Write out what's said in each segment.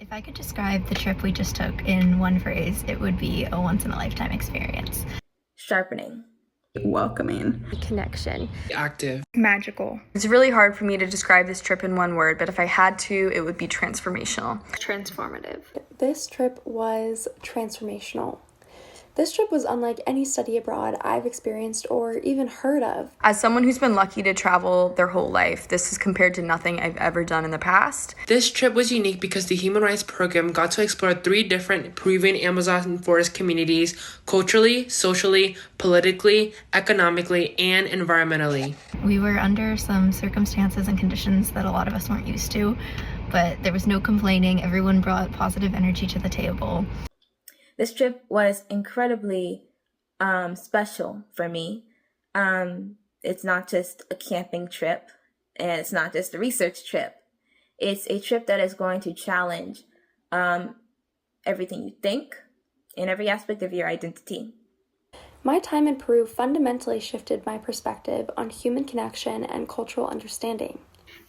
If I could describe the trip we just took in one phrase, it would be a once-in-a-lifetime experience. Sharpening. Welcoming. Connection. Active. Magical. It's really hard for me to describe this trip in one word, but if I had to, it would be transformational. Transformative. This trip was transformational. This trip was unlike any study abroad I've experienced or even heard of. As someone who's been lucky to travel their whole life, this is compared to nothing I've ever done in the past. This trip was unique because the Human Rights Program got to explore 3 different Peruvian Amazon forest communities culturally, socially, politically, economically, and environmentally. We were under some circumstances and conditions that a lot of us weren't used to, but there was no complaining. Everyone brought positive energy to the table. This trip was incredibly special for me. It's not just a camping trip, and it's not just a research trip. It's a trip that is going to challenge everything you think in every aspect of your identity. My time in Peru fundamentally shifted my perspective on human connection and cultural understanding.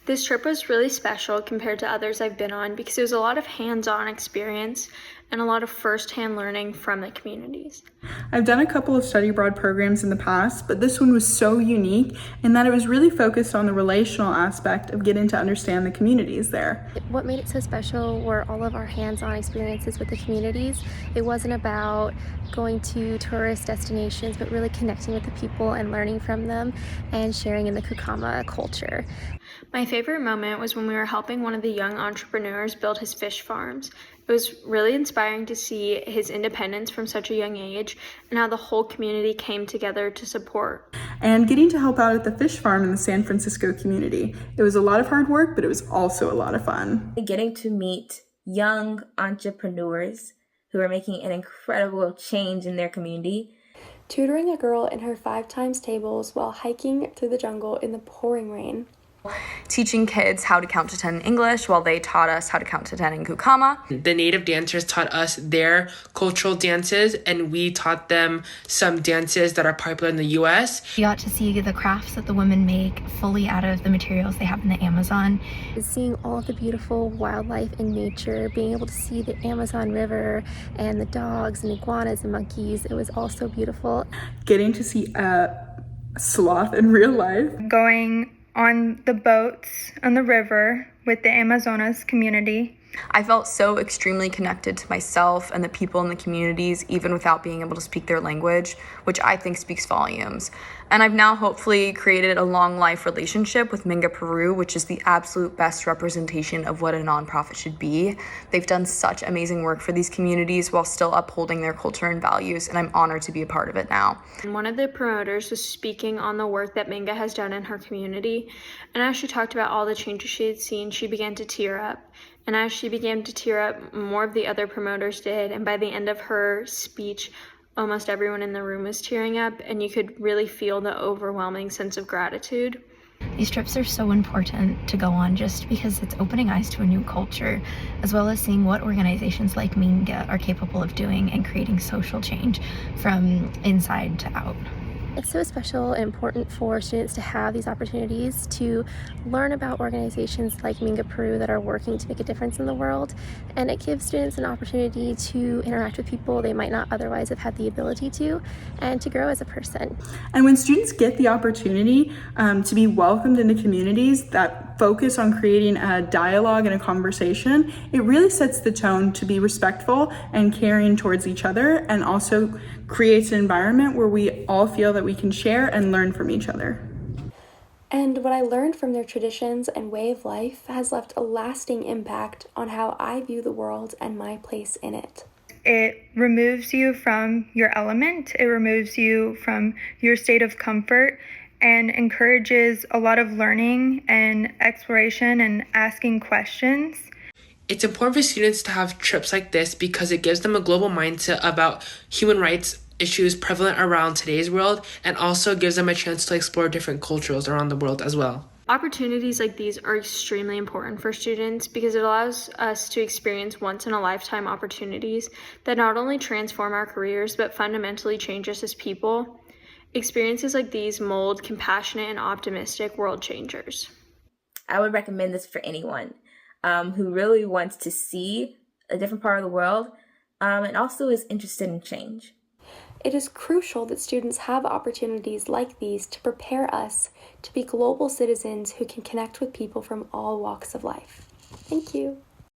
This trip was really special compared to others I've been on because it was a lot of hands-on experience and a lot of first-hand learning from the communities. I've done a couple of study abroad programs in the past, but this one was so unique in that it was really focused on the relational aspect of getting to understand the communities there. What made it so special were all of our hands-on experiences with the communities. It wasn't about going to tourist destinations, but really connecting with the people and learning from them and sharing in the Kukama culture. My favorite moment was when we were helping one of the young entrepreneurs build his fish farms. It was really inspiring to see his independence from such a young age and how the whole community came together to support. And getting to help out at the fish farm in the San Francisco community. It was a lot of hard work, but it was also a lot of fun. Getting to meet young entrepreneurs who are making an incredible change in their community. Tutoring a girl in her 5 times tables while hiking through the jungle in the pouring rain. Teaching kids how to count to 10 in English while they taught us how to count to 10 in Kukama. The native dancers taught us their cultural dances, and we taught them some dances that are popular in the US. We got to see the crafts that the women make fully out of the materials they have in the Amazon. Seeing all of the beautiful wildlife and nature, being able to see the Amazon River and the dogs and iguanas and monkeys, it was all so beautiful. Getting to see a sloth in real life. Going on the boats on the river with the Amazonas community. I felt so extremely connected to myself and the people in the communities, even without being able to speak their language, which I think speaks volumes. And I've now hopefully created a long life relationship with Minga Peru, which is the absolute best representation of what a nonprofit should be. They've done such amazing work for these communities while still upholding their culture and values, and I'm honored to be a part of it now. And one of the promoters was speaking on the work that Minga has done in her community, and as she talked about all the changes she had seen, she began to tear up. And as she began to tear up, more of the other promoters did, and by the end of her speech, almost everyone in the room was tearing up, and you could really feel the overwhelming sense of gratitude. These trips are so important to go on just because it's opening eyes to a new culture, as well as seeing what organizations like Minga are capable of doing and creating social change from inside to out. It's so special and important for students to have these opportunities to learn about organizations like Minga Peru that are working to make a difference in the world, and it gives students an opportunity to interact with people they might not otherwise have had the ability to, and to grow as a person. And when students get the opportunity to be welcomed into communities that focus on creating a dialogue and a conversation, it really sets the tone to be respectful and caring towards each other, and also creates an environment where we all feel that we can share and learn from each other. And what I learned from their traditions and way of life has left a lasting impact on how I view the world and my place in it. It removes you from your element, it removes you from your state of comfort, and encourages a lot of learning and exploration and asking questions. It's important for students to have trips like this because it gives them a global mindset about human rights issues prevalent around today's world, and also gives them a chance to explore different cultures around the world as well. Opportunities like these are extremely important for students because it allows us to experience once-in-a-lifetime opportunities that not only transform our careers but fundamentally change us as people. Experiences like these mold compassionate and optimistic world changers. I would recommend this for anyone who really wants to see a different part of the world, and also is interested in change. It is crucial that students have opportunities like these to prepare us to be global citizens who can connect with people from all walks of life. Thank you.